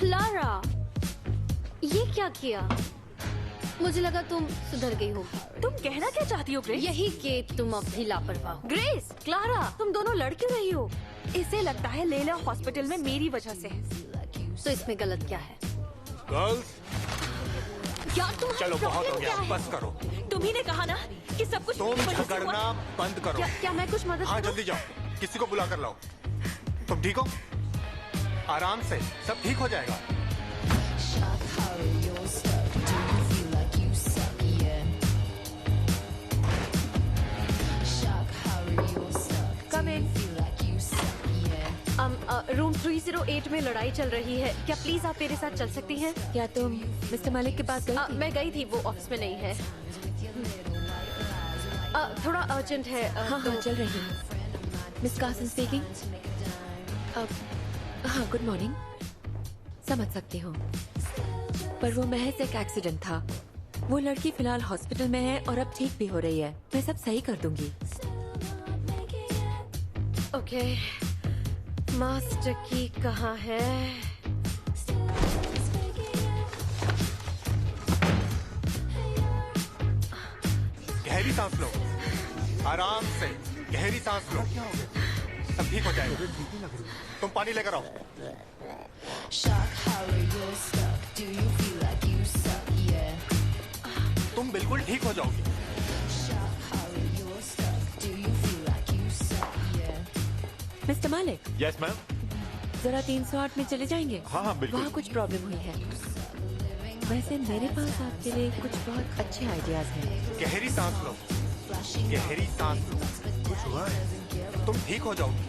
Clara, ये क्या किया? मुझे लगा तुम सुधर गई होगी। तुम कहना क्या चाहती हो ग्रेस? यही कि तुम अब भी लापरवाह हो। ग्रेस, क्लारा, तुम दोनों लड़ क्यों रही हो? इसे लगता है लैला हॉस्पिटल में मेरी वजह से है। तो इसमें गलत क्या है? गर्ल्स, यार तुम चलो बहुत हो गया, बस करो। तुम्ही ने कहा ना कि सब कुछ तुम वजह से झगड़ना हुआ। बंद करो। क्या मैं कुछ मदद हाँ करूं? जल्दी जाओ, किसी को बुला कर लाओ। तुम ठीक हो? आराम से, सब ठीक हो जाएगा। Come in. रूम 308 में लड़ाई चल रही है। क्या प्लीज आप मेरे साथ चल सकती हैं? क्या तुम मिस्टर मलिक के पास गई थी? मैं गई थी, वो ऑफिस में नहीं है। थोड़ा अर्जेंट है। हाँ तो हाँ चल रही हूँ। Miss Kasan speaking. हाँ गुड मॉर्निंग। समझ सकती हूँ, पर वो महज एक एक्सीडेंट था। वो लड़की फिलहाल हॉस्पिटल में है और अब ठीक भी हो रही है। मैं सब सही कर दूंगी। ओके, मास्टर की कहाँ है? गहरी सांस लो, आराम से गहरी सांस लो, सब ठीक हो जाएगा। तुम पानी लेकर आओ। तुम बिल्कुल ठीक हो जाओगी। मिस्टर मालिक, यस मैम। जरा 308 में चले जाएंगे? हाँ, बिल्कुल। वहाँ कुछ प्रॉब्लम हुई है। वैसे मेरे पास आपके लिए कुछ बहुत अच्छे आइडियाज हैं। गहरी सांस लो, गहरी सांस लो। कुछ हुआ है? तुम ठीक हो जाओगी।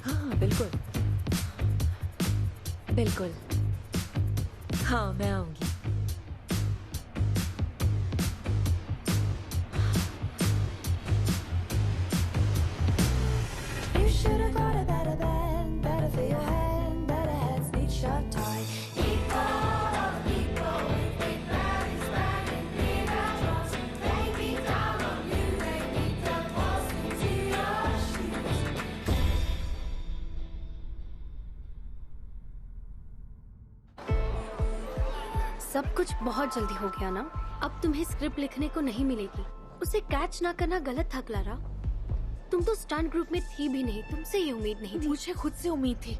हाँ बिल्कुल बिल्कुल। हाँ मैं आऊंगी। You should have got a better band, better for your hand, better heads need shut tight. सब कुछ बहुत जल्दी हो गया ना। अब तुम्हें स्क्रिप्ट लिखने को नहीं मिलेगी। उसे कैच ना करना गलत था क्लारा। तुम तो स्टंट ग्रुप में थी भी नहीं, तुमसे ये उम्मीद नहीं थी। मुझे खुद से उम्मीद थी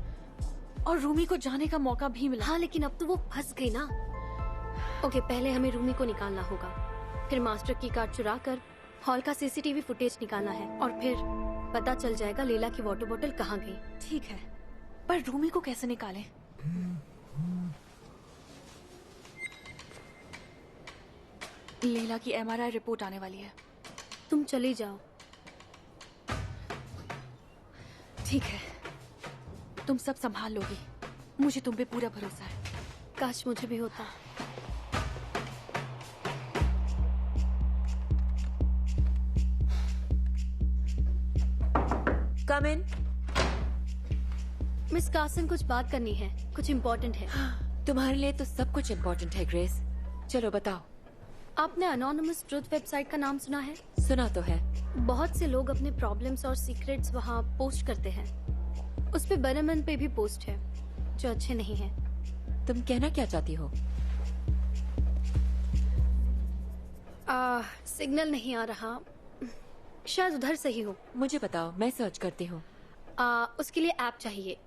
और रूमी को जाने का मौका भी मिला। हाँ लेकिन अब तो वो फंस गई ना। ओके, पहले हमें रूमी को निकालना होगा, फिर मास्टर की कार्ड चुरा कर हॉल का सीसीटीवी फुटेज निकालना है और फिर पता चल जाएगा लैला की वाटर बोतल कहाँ गई। ठीक है, पर रूमी को कैसे निकालें? लैला की एमआरआई रिपोर्ट आने वाली है। तुम चली जाओ। ठीक है, तुम सब संभाल लोगी। मुझे तुम पे पूरा भरोसा है। काश मुझे भी होता। कम इन। मिस कासन, कुछ बात करनी है, कुछ इम्पोर्टेंट है। तुम्हारे लिए तो सब कुछ इम्पोर्टेंट है ग्रेस। चलो बताओ। आपने अनोनिमस ट्रुथ वेबसाइट का नाम सुना है? सुना तो है। बहुत से लोग अपने प्रॉब्लम्स और सीक्रेट्स वहाँ पोस्ट करते हैं। उस पे बर्नमन पे भी पोस्ट है जो अच्छे नहीं है। तुम कहना क्या चाहती हो? सिग्नल नहीं आ रहा, शायद उधर से ही हो। मुझे बताओ, मैं सर्च करती हूँ। उसके लिए ऐप चाहिए।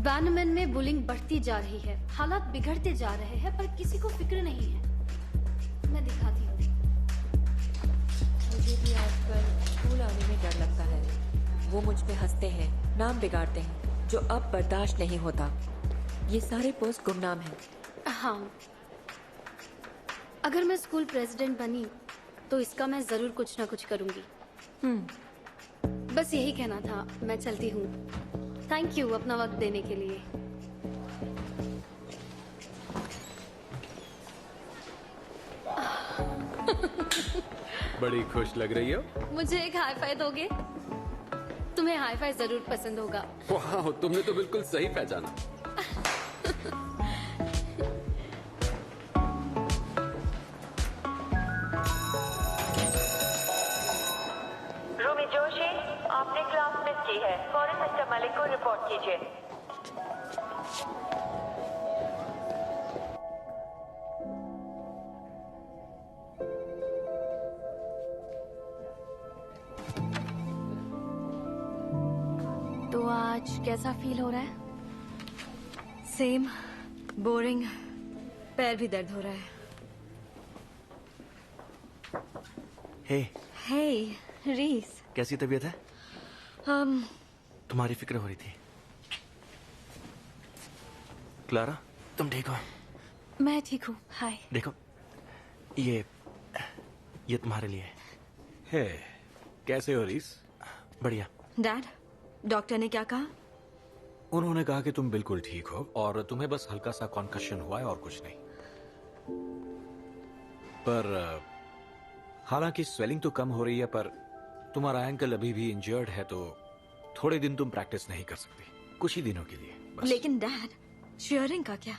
बैनमैन में बुलिंग बढ़ती जा रही है, हालात बिगड़ते जा रहे हैं, पर किसी को फिक्र नहीं है। मैं दिखाती हूँ। मुझे भी आजकल स्कूल आने में डर लगता है। वो मुझ पे हंसते हैं, नाम बिगाड़ते हैं, जो अब बर्दाश्त नहीं होता। ये सारे पोस्ट गुमनाम हैं। हाँ, अगर मैं स्कूल प्रेसिडेंट बनी तो इसका मैं जरूर कुछ ना कुछ करूंगी। बस यही कहना था। मैं चलती हूँ। थैंक यू अपना वक्त देने के लिए। बड़ी खुश लग रही हो। मुझे एक हाई फाई दोगे? तुम्हें हाई फाई जरूर पसंद होगा। वाह, तुमने तो बिल्कुल सही पहचाना। कीजिए। तो आज कैसा फील हो रहा है? सेम बोरिंग, पैर भी दर्द हो रहा है। हे हे रीस, कैसी तबीयत है? तुम्हारी फिक्र हो रही थी। क्लारा, तुम ठीक हो? मैं ठीक हूँ। हाय। देखो, ये तुम्हारे लिए है। हे, कैसे हो रीस? बढ़िया। डैड, डॉक्टर ने क्या कहा? उन्होंने कहा कि तुम बिल्कुल ठीक हो और तुम्हें बस हल्का सा कॉन्कशन हुआ है और कुछ नहीं। पर हालांकि स्वेलिंग तो कम हो रही है, पर तुम्हारा एंकल अभी भी इंजर्ड है, तो थोड़े दिन तुम प्रैक्टिस नहीं कर सकती, कुछ ही दिनों के लिए बस। लेकिन डैड, चीयरिंग का क्या?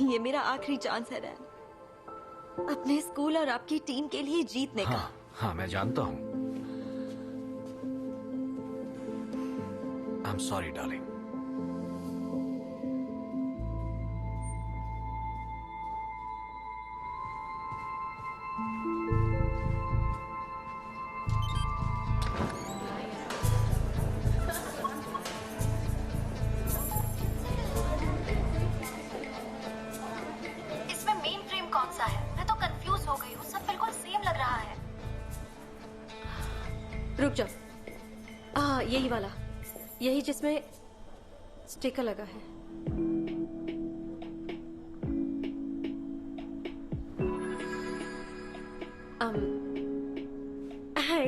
ये मेरा आखिरी चांस है डैड, अपने स्कूल और आपकी टीम के लिए जीतने का। हाँ, मैं जानता हूं। I am sorry darling. इसमें मेन फ्रेम कौन सा है? मैं तो कंफ्यूज हो गई हूँ, सब बिल्कुल सेम लग रहा है। रुक जाओ। यही वाला, यही जिसमें स्टिकर लगा है। हाय,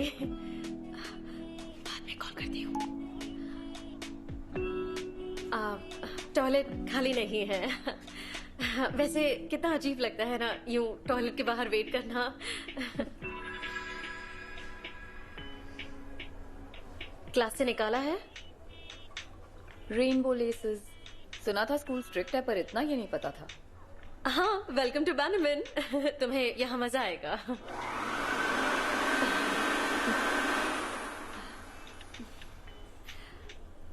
बाद में कॉल करती हूँ। टॉयलेट खाली नहीं है। वैसे कितना अजीब लगता है ना, यूं टॉयलेट के बाहर वेट करना। क्लास से निकाला है? Rainbow laces. सुना था स्कूल स्ट्रिक्ट है, पर इतना ये नहीं पता था। हाँ, वेलकम टू बैनमिन। तुम्हें यहाँ मजा आएगा।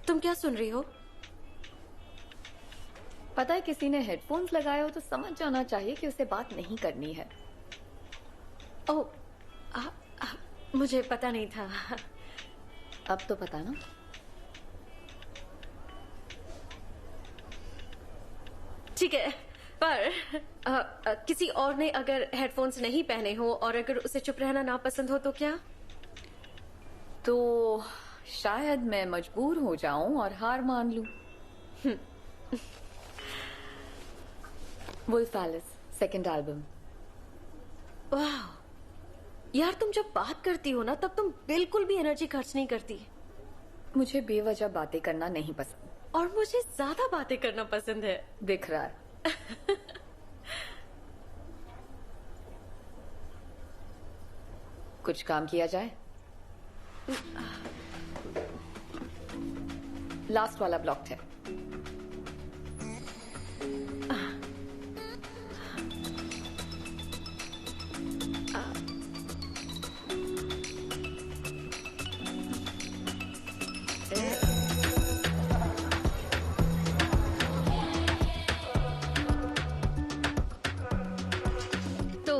तुम क्या सुन रही हो? पता है, किसी ने हेडफोन्स लगाए हो तो समझ जाना चाहिए कि उसे बात नहीं करनी है। ओह, मुझे पता नहीं था। अब तो पता ना। ठीक है, पर किसी और ने अगर हेडफोन्स नहीं पहने हो और अगर उसे चुप रहना ना पसंद हो तो क्या? तो शायद मैं मजबूर हो जाऊं और हार मान लूं। Wolf Alice, second album. वाह यार, तुम जब बात करती हो ना तब तुम बिल्कुल भी एनर्जी खर्च नहीं करती। मुझे बेवजह बातें करना नहीं पसंद, और मुझे ज्यादा बातें करना पसंद है। दिख रहा है। कुछ काम किया जाए? लास्ट वाला ब्लॉक्ड है। तो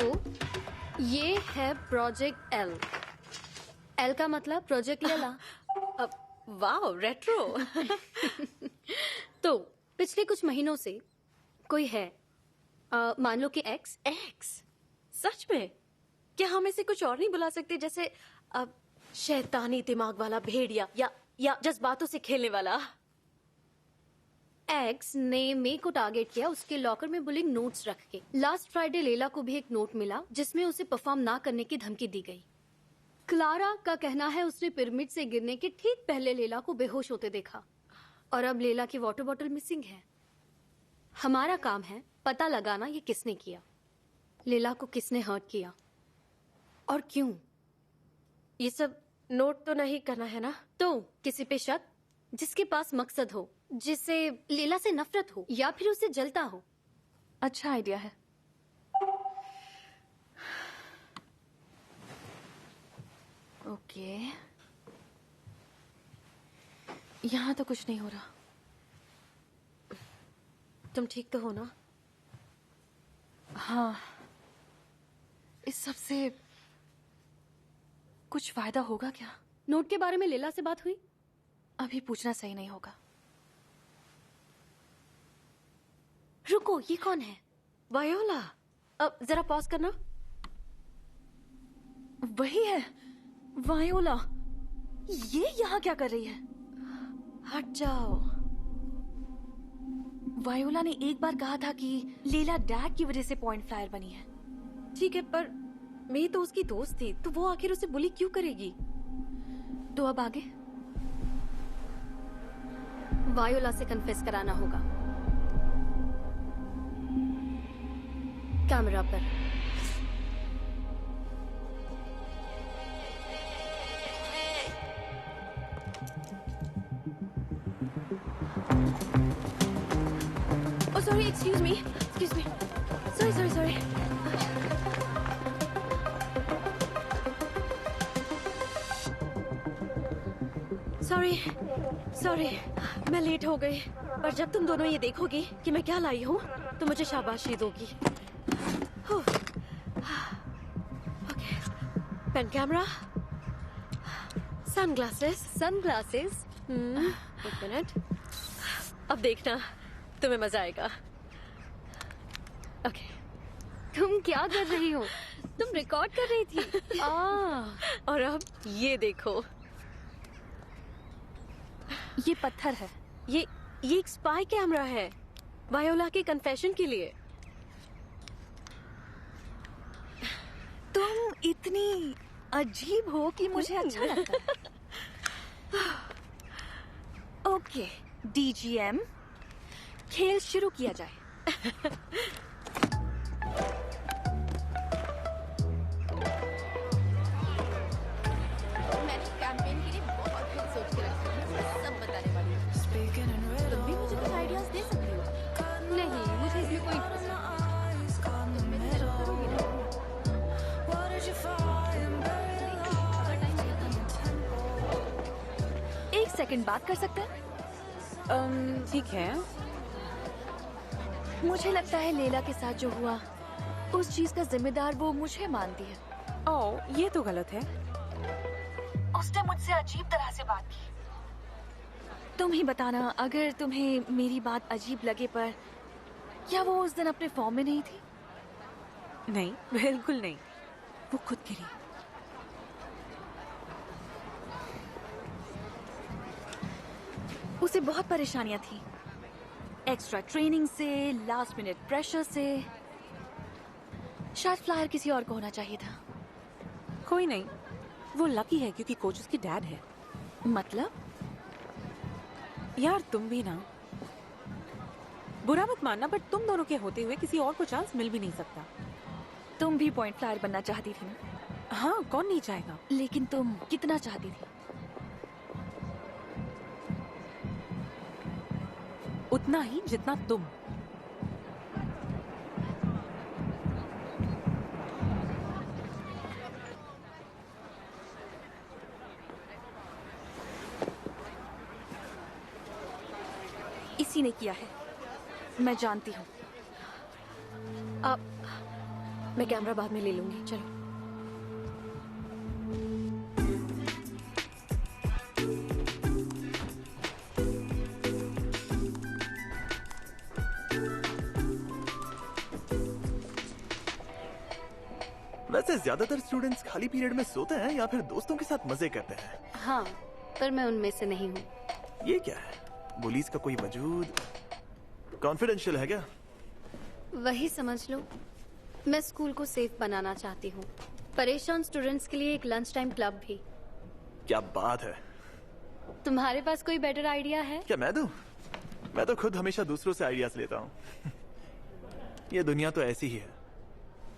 ये है प्रोजेक्ट एल। एल का मतलब प्रोजेक्ट लेला। वाह, रेट्रो। तो पिछले कुछ महीनों से कोई है, मान लो कि एक्स। एक्स? सच में? क्या हम इसे कुछ और नहीं बुला सकते, जैसे शैतानी दिमाग वाला भेड़िया या जज्बातों से खेलने वाला? एक्स ने मे को टारगेट किया उसके लॉकर में बुलिंग नोट्स रख के। लास्ट फ्राइडे लेला को भी एक नोट मिला जिसमें उसे परफॉर्म ना करने की धमकी दी गई। क्लारा का कहना है उसने पिरामिड से गिरने के ठीक पहले लेला को बेहोश होते देखा, और अब लेला की वाटर बॉटल मिसिंग है। हमारा काम है पता लगाना ये किसने किया, लेला को किसने हर्ट किया और क्यों। ये सब नोट तो नहीं करना है ना? तो किसी पे शक जिसके पास मकसद हो, जिसे लीला से नफरत हो या फिर उसे जलता हो। अच्छा आइडिया है। ओके, यहाँ तो कुछ नहीं हो रहा। तुम ठीक तो हो ना? हाँ, इस सब से कुछ फायदा होगा क्या? नोट के बारे में लीला से बात हुई? अभी पूछना सही नहीं होगा। रुको, ये कौन है? वायोला। अब जरा पॉज करना। वही है, वायोला। ये यहाँ क्या कर रही है? हट जाओ। वायोला ने एक बार कहा था कि लीला डैड की वजह से पॉइंट फ्लायर बनी है। ठीक है, पर मेरी तो उसकी दोस्त थी, तो वो आखिर उसे बुली क्यों करेगी? तो अब आगे? वायोला से कन्फेस कराना होगा। कैमरा पर। Oh, sorry, excuse me. Sorry. Sorry, मैं लेट हो गई। पर जब तुम दोनों ये देखोगी कि मैं क्या लाई हूँ, तो मुझे शाबाशी दोगी। Okay, pen camera, sunglasses. एक मिनट। अब देखना, तुम्हें मजा आएगा। ओके। तुम क्या कर रही हो? तुम रिकॉर्ड कर रही थी। और अब ये देखो। ये पत्थर है। ये एक स्पाई कैमरा है, वायोला के कन्फेशन के लिए। तुम इतनी अजीब हो कि मुझे अच्छा लगता है। ओके, डीजीएम, खेल शुरू किया जाए। मैंने कैंपेन के लिए बहुत कुछ सोच के रखा है, सब बताने वाली हूँ। तुम भी मुझे कुछ आइडियाज दे सकती हो। नहीं, मुझे इसमें कोई इंटरेस्ट नहीं। तुम मेरी हेल्प करोगी ना? एक सेकंड बात कर सकते हैं? ठीक है। मुझे लगता है लैला के साथ जो हुआ, उस चीज का जिम्मेदार वो मुझे मानती है। ओह, ये तो गलत है। उसने मुझसे अजीब तरह से बात की। तुम ही बताना, अगर तुम्हें मेरी बात अजीब लगे, पर क्या वो उस दिन अपने फॉर्म में नहीं थी? नहीं, बिल्कुल नहीं। वो खुद गिरी। उसे बहुत परेशानियां थी, एक्स्ट्रा ट्रेनिंग से, लास्ट मिनट प्रेशर से। शायद फ्लायर किसी और को होना चाहिए था। कोई नहीं, वो लकी है क्योंकि कोच उसकी डैड है। मतलब? यार तुम भी ना, बुरा मत मानना, बट तुम दोनों के होते हुए किसी और को चांस मिल भी नहीं सकता। तुम भी पॉइंट फ्लायर बनना चाहती थी ना? हाँ, कौन नहीं चाहेगा। लेकिन तुम कितना चाहती थी? उतना ही जितना तुम। इसी ने किया है, मैं जानती हूँ। अब मैं कैमरा बाद में ले लूंगी। चलो। वैसे ज्यादातर स्टूडेंट्स खाली पीरियड में सोते हैं या फिर दोस्तों के साथ मजे करते हैं। हाँ, पर मैं उनमें से नहीं हूँ। ये क्या है? पुलिस का कोई वजूद? कॉन्फिडेंशियल है क्या? वही समझ लो। मैं स्कूल को सेफ बनाना चाहती हूँ। परेशान स्टूडेंट्स के लिए एक लंच टाइम क्लब भी। क्या बात है। तुम्हारे पास कोई बेटर आइडिया है? क्या मैं दूं? मैं तो खुद हमेशा दूसरों से आइडियाज लेता हूँ। ये दुनिया तो ऐसी ही है,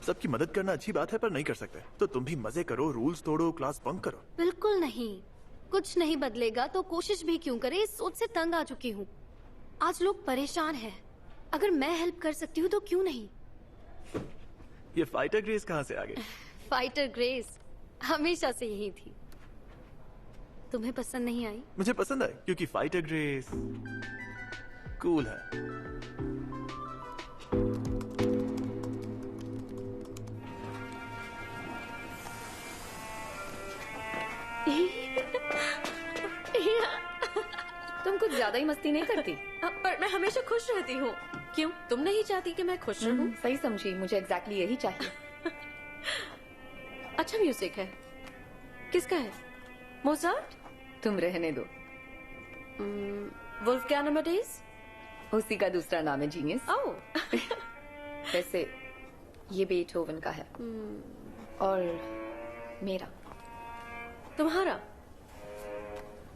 सबकी मदद करना अच्छी बात है पर नहीं कर सकते। तो तुम भी मजे करो, रूल्स तोड़ो, क्लास बंक करो। बिल्कुल नहीं। कुछ नहीं बदलेगा तो कोशिश भी क्यों करे, इस सोच से तंग आ चुकी हूँ। आज लोग परेशान हैं। अगर मैं हेल्प कर सकती हूँ तो क्यों नहीं? ये फाइटर ग्रेस कहाँ से आ गई? फाइटर ग्रेस हमेशा से यही थी। तुम्हें पसंद नहीं आई? मुझे पसंद है क्योंकि फाइटर ग्रेस कूल है। तुम कुछ ज्यादा ही मस्ती नहीं करती। पर मैं हमेशा खुश रहती हूँ। क्यों, तुम नहीं चाहती कि मैं खुश रहूं? सही समझी, मुझे एग्जैक्टली यही चाहिए। अच्छा म्यूजिक है। किसका है? मोजार्ट? तुम रहने दो। वुल्फगैंग अमेडेस? उसी का दूसरा नाम है जीनियस। ओह। वैसे ये बेथोवन का है और मेरा। तुम्हारा?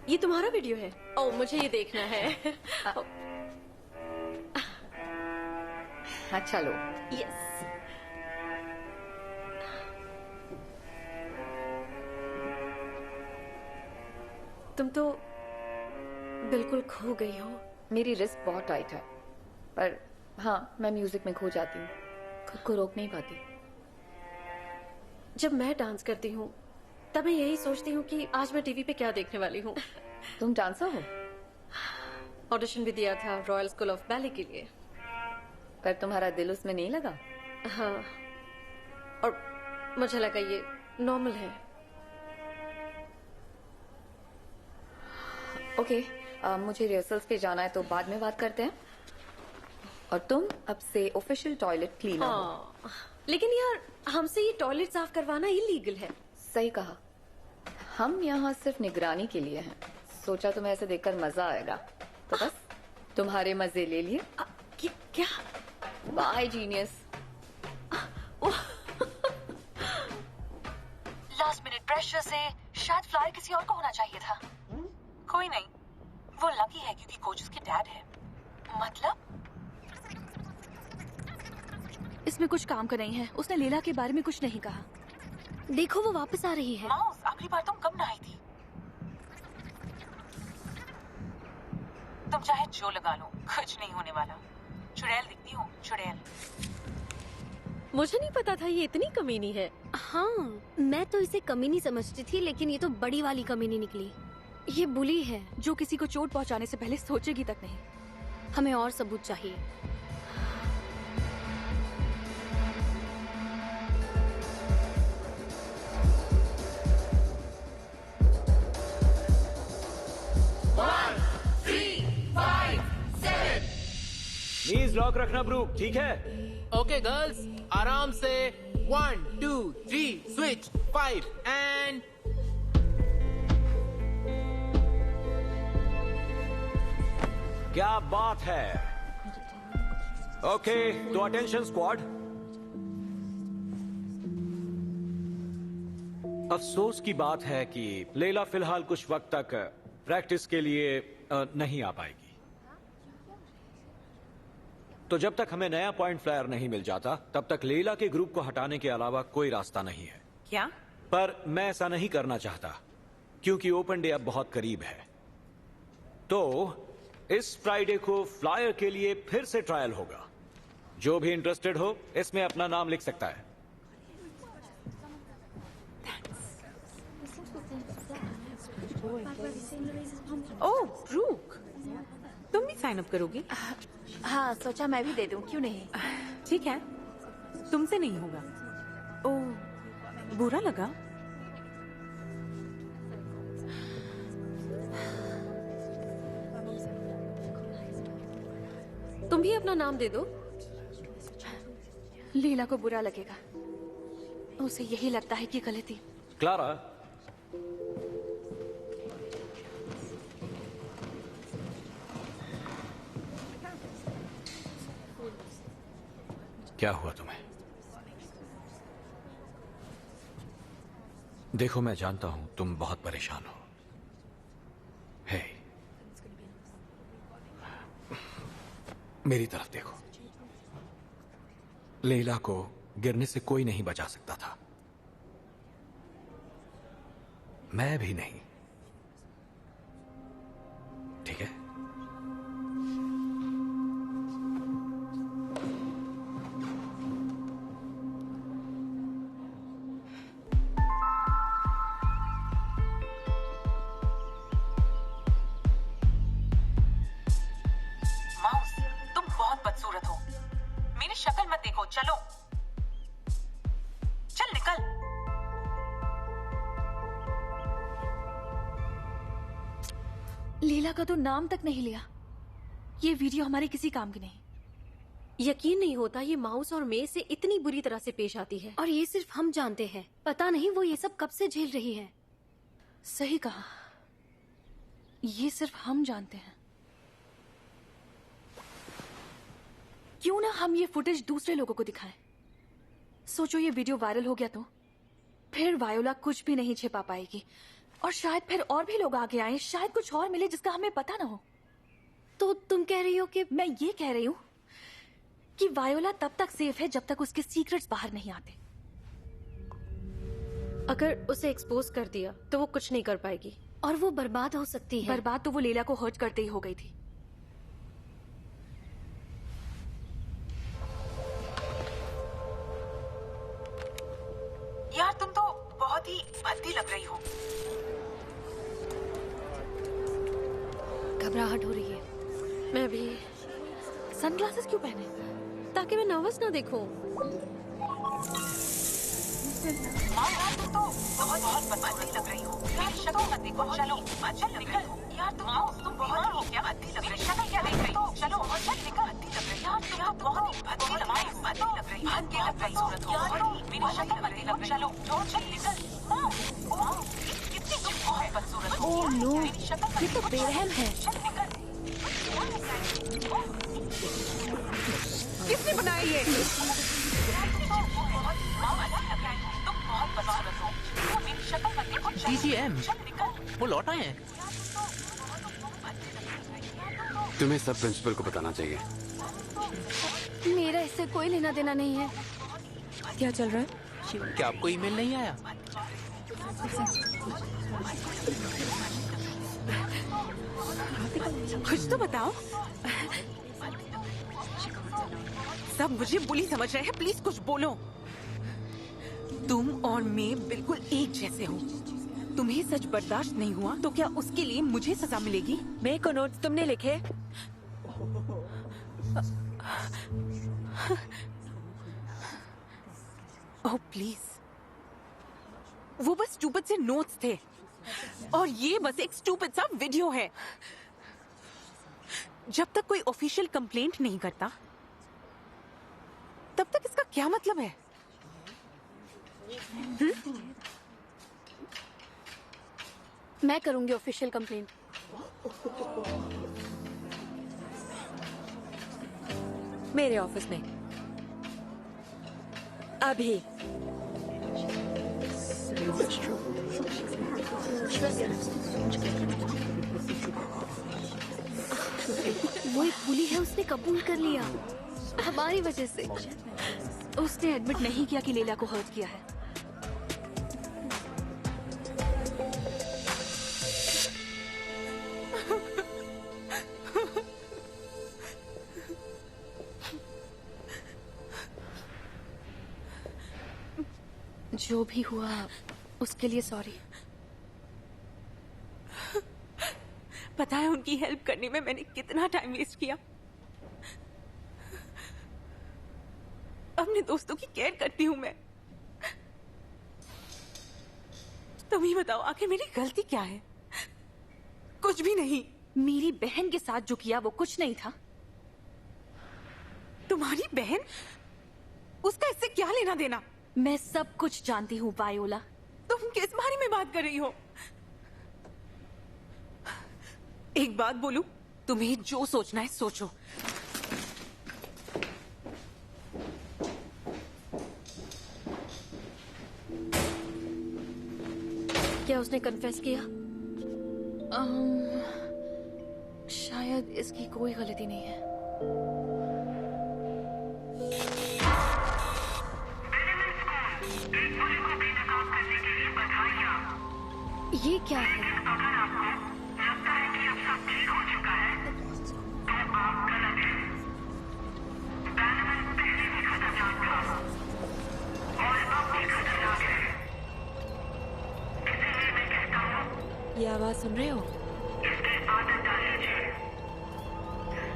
ये तुम्हारा वीडियो है? ओह, मुझे ये देखना है। अच्छा लो। यस। तुम तो बिल्कुल खो गई हो। मेरी रिस्क बहुत टाइट है, पर हाँ, मैं म्यूजिक में खो जाती हूँ, खुद को रोक नहीं पाती। जब मैं डांस करती हूँ तब मैं यही सोचती हूँ कि आज मैं टीवी पे क्या देखने वाली हूँ। तुम डांसर हो? ऑडिशन भी दिया था रॉयल स्कूल ऑफ बैले के लिए। पर तुम्हारा दिल उसमें नहीं लगा? हाँ, और मुझे लगा ये नॉर्मल है। ओके, मुझे रिहर्सल्स पे जाना है तो बाद में बात करते हैं। और तुम अब से ऑफिशियल टॉयलेट क्लीनर हो। हाँ, लेकिन यार हमसे ये टॉयलेट साफ करवाना इलीगल है। सही कहा, हम यहाँ सिर्फ निगरानी के लिए हैं। सोचा तुम्हें ऐसे देखकर मजा आएगा, तो बस तुम्हारे मजे ले लिए। क्या? Bye genius. Last minute pressure से शायद फ्लायर किसी और को होना चाहिए था। कोई नहीं, वो लकी है क्योंकि कोच उसके डैड है। मतलब इसमें कुछ काम का नहीं है। उसने लीला के बारे में कुछ नहीं कहा। देखो वो वापस आ रही है। माउस, आखिरी बार तुम कब नहाई थी? तुम चाहे जो लगा लो, कुछ नहीं होने वाला। चुड़ैल दिखती हो, चुड़ैल। मुझे नहीं पता था ये इतनी कमीनी है। हाँ, मैं तो इसे कमीनी समझती थी, लेकिन ये तो बड़ी वाली कमीनी निकली। ये बुली है जो किसी को चोट पहुंचाने से पहले सोचेगी तक नहीं। हमें और सबूत चाहिए। नीज लॉक रखना ब्रूक, ठीक है? ओके गर्ल्स, आराम से। 1 2 3 स्विच 5 एंड क्या बात है। ओके, तो अटेंशन स्क्वाड। अफसोस की बात है कि लैला फिलहाल कुछ वक्त तक प्रैक्टिस के लिए नहीं आ पाएगी। तो जब तक हमें नया पॉइंट फ्लायर नहीं मिल जाता, तब तक लैला के ग्रुप को हटाने के अलावा कोई रास्ता नहीं है। क्या? पर मैं ऐसा नहीं करना चाहता क्योंकि ओपन डे अब बहुत करीब है। तो इस फ्राइडे को फ्लायर के लिए फिर से ट्रायल होगा। जो भी इंटरेस्टेड हो इसमें अपना नाम लिख सकता है। ओह ब्रूक, तुम भी साइन अप करोगी? हाँ, सोचा मैं भी दे दूं, क्यों नहीं। ठीक है, तुमसे नहीं होगा। ओह, बुरा लगा? तुम भी अपना नाम दे दो। लीला को बुरा लगेगा। उसे यही लगता है कि गलती। क्लारा, क्या हुआ तुम्हें? देखो, मैं जानता हूं तुम बहुत परेशान हो। हे, मेरी तरफ देखो। लैला को गिरने से कोई नहीं बचा सकता था, मैं भी नहीं। ठीक है? मेरी शक्ल मत देखो, चलो चल निकल। लीला का तो नाम तक नहीं लिया। ये वीडियो हमारे किसी काम की नहीं। यकीन नहीं होता ये माउस और मे से इतनी बुरी तरह से पेश आती है, और ये सिर्फ हम जानते हैं। पता नहीं वो ये सब कब से झेल रही है। सही कहा, ये सिर्फ हम जानते हैं। क्यों ना हम ये फुटेज दूसरे लोगों को दिखाएं। सोचो ये वीडियो वायरल हो गया तो फिर वायोला कुछ भी नहीं छिपा पाएगी, और शायद फिर और भी लोग आगे आए, शायद कुछ और मिले जिसका हमें पता ना हो। तो तुम कह रही हो कि? मैं ये कह रही हूँ कि वायोला तब तक सेफ है जब तक उसके सीक्रेट्स बाहर नहीं आते। अगर उसे एक्सपोज कर दिया तो वो कुछ नहीं कर पाएगी, और वो बर्बाद हो सकती है। बर्बाद तो वो लीला को हर्ट करते ही हो गई थी। यार तुम तो बहुत ही भद्दी लग रही हो। घबराहट हो रही है। मैं भी। सनग्लासेस क्यों पहने? ताकि मैं नर्वस ना दिखूं। यार तुम तो बहुत भद्दी लग रही हो। मेरी शक्ल मत देखो, चलो चल निकल। यार तुम बहुत ही भद्दी लग रही हो। शक्ल क्या देख रही हो? चलो चल निकल। भद्दी लग रही है यार, तुम बहुत ही भद्दी लग रही हो। भद्दी लग रही है, भद्दी लग रही सूरत हो। मेरी शक्ल भद्दी लग रही है। चलो चल निकल। कितनी तुम बहुत बदसूरत हो। ओह नो, मेरी शक्ल ये तो बेरहम है। चल निकल। किसने बनाया ये? DGM, वो लौट आए हैं। तुम्हें सब प्रिंसिपल को बताना चाहिए। मेरा इससे कोई लेना देना नहीं है। क्या चल रहा है? क्या आपको ईमेल नहीं आया? कुछ तो बताओ। सब मुझे बुली समझ रहे हैं, प्लीज कुछ बोलो। तुम और मैं बिल्कुल एक जैसे हो। तुम्हें सच बर्दाश्त नहीं हुआ तो क्या उसके लिए मुझे सजा मिलेगी? मेरे को नोट्स तुमने लिखे? ओह प्लीज, वो बस स्टूपिड से नोट्स थे, और ये बस एक स्टूपिड सा वीडियो है। जब तक कोई ऑफिशियल कंप्लेंट नहीं करता तब तक इसका क्या मतलब है? मैं करूंगी ऑफिशियल कंप्लेंट। मेरे ऑफिस में अभी। वो एक बुली है, उसने कबूल कर लिया हमारी वजह से। उसने एडमिट नहीं किया कि लीला को हर्ट किया है। जो भी हुआ उसके लिए सॉरी। पता है उनकी हेल्प करने में मैंने कितना टाइम वेस्ट किया। अपने दोस्तों की केयर करती हूँ मैं। तुम ही बताओ आखिर मेरी गलती क्या है? कुछ भी नहीं। मेरी बहन के साथ जो किया वो कुछ नहीं था। तुम्हारी बहन? उसका इससे क्या लेना देना? मैं सब कुछ जानती हूँ वायोला। तुम किस बारे में बात कर रही हो? एक बात बोलूं, तुम्हें जो सोचना है सोचो। क्या उसने कन्फेस किया? शायद इसकी कोई गलती नहीं है। ये क्या है? ये आवाज सुन रहे हो?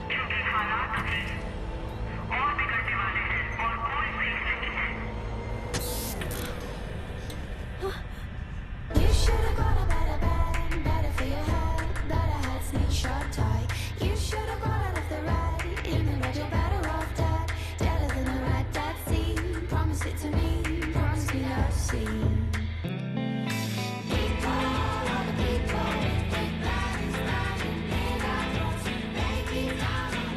क्योंकि हालात अभी और बिगड़ने वाले हैं। it to me, promise me love scene.